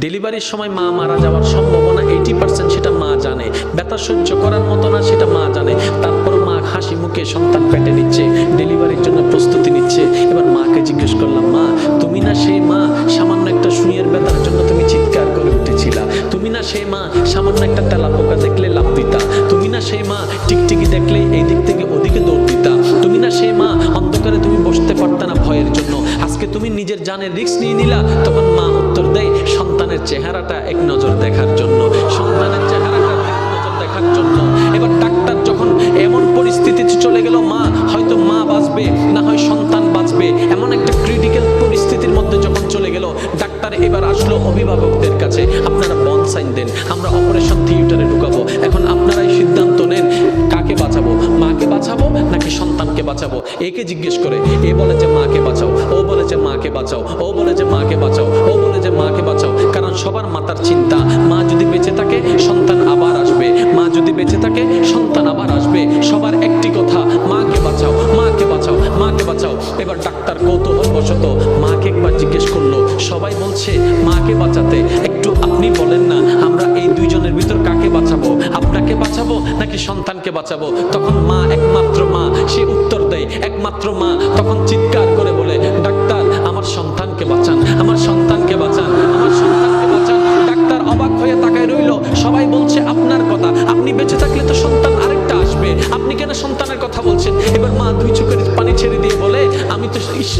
ডেলিভারির সময় মা মারা যাওয়ার সম্ভাবনা 80% সেটা মা জানে, ব্যথা সহ্য করার মতো না সেটা মা জানে, তারপর মা হাসি মুখে সন্তান পেটে নিচ্ছে, ডেলিভারির জন্য প্রস্তুতি নিচ্ছে। এবার মাকে জিজ্ঞেস করলাম, মা তুমি না সেই মা সামান্য একটা সুইয়ের ব্যথার জন্য তুমি চিৎকার করে উঠেছিলা, তুমি না সেই মা সামান্য একটা তেলাপোকা দেখলে লাফ দিতা, তুমি না সেই মা টিকটিকি দেখলে এই দিক থেকে ওদিকে দৌড় দিতা, তুমি না সেই মা অন্ধকারে তুমি বসতে পারতা না ভয়ের জন্য, আজকে তুমি নিজের জানের রিস্ক নিয়ে নিলা। তখন মা উত্তর দেয়, সন্তানের চেহারাটা এক নজর দেখার জন্য, সন্তানের চেহারাটা এক নজর দেখার জন্য। এবার ডাক্তার যখন এমন পরিস্থিতিতে চলে গেল, মা হয়তো মা বাঁচবে না হয় সন্তান বাঁচবে, এমন একটা ক্রিটিক্যাল পরিস্থিতির মধ্যে যখন চলে গেল, ডাক্তার এবার আসলো অভিভাবকদের কাছে, আপনারা বন সাইন দেন, আমরা অপারেশন থিয়েটারে ঢুকাবো, এখন আপনারাই সিদ্ধান্ত নেন কাকে বাঁচাবো, মাকে বাঁচাবো নাকি সন্তানকে বাঁচাবো। একে জিজ্ঞেস করে এ বলে যে মাকে বাঁচাও, ও বলে যে মাকে বাঁচাও, ও বলে যে মাকে বাঁচাও, ও বলে যে মাকে বাঁচাও। কারণ সবার মাথার চিন্তা, মা যদি বেঁচে থাকে সন্তান আবার আসবে, মা যদি বেঁচে থাকে সন্তান আবার আসবে, সবার একটি কথা, মাকে বাঁচাও, মাকে বাঁচাও, মাকে বাঁচাও। এবার ডাক্তার কৌতূহল বশত মাকে একবার জিজ্ঞেস করলো, সবাই বলছে মাকে বাঁচাতে, একটু আপনি বলেন না আমরা এই দুইজনের ভিতর কাকে বাঁচাবো, আপনাকে বাঁচাবো নাকি সন্তানকে বাঁচাবো। তখন মা, একমাত্র মা, সে উত্তর দেয়, একমাত্র মা তখন চিৎকার করে বলে, ডাক্তার আমার সন্তানকে বাঁচান, আমার সন্তানকে বাঁচান, আমার সন্তানকে বাঁচান। ডাক্তার অবাক হয়ে তাকায় রইল, সবাই বলছে আপনার কথা, আপনি বেঁচে থাকলে তো সন্তান আরেকটা আসবে, আপনি কেন সন্তানের কথা বলছেন। এবার মা দুই চোখের পানি ছেড়ে দিয়ে বলে,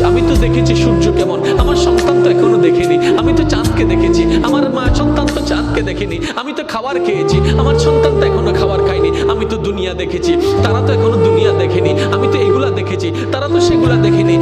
আমি তো দেখেছি সূর্য কেমন, আমার সন্তান তো এখনো দেখেনি, আমি তো চাঁদকে দেখেছি, আমার মা সন্তান তো চাঁদকে দেখেনি, আমি তো খাবার খেয়েছি, আমার সন্তান তো এখনো খাবার খায়নি, আমি তো দুনিয়া দেখেছি, তারা তো এখনো দুনিয়া দেখেনি, আমি তো এগুলা দেখেছি, তারা তো সেগুলা দেখেনি,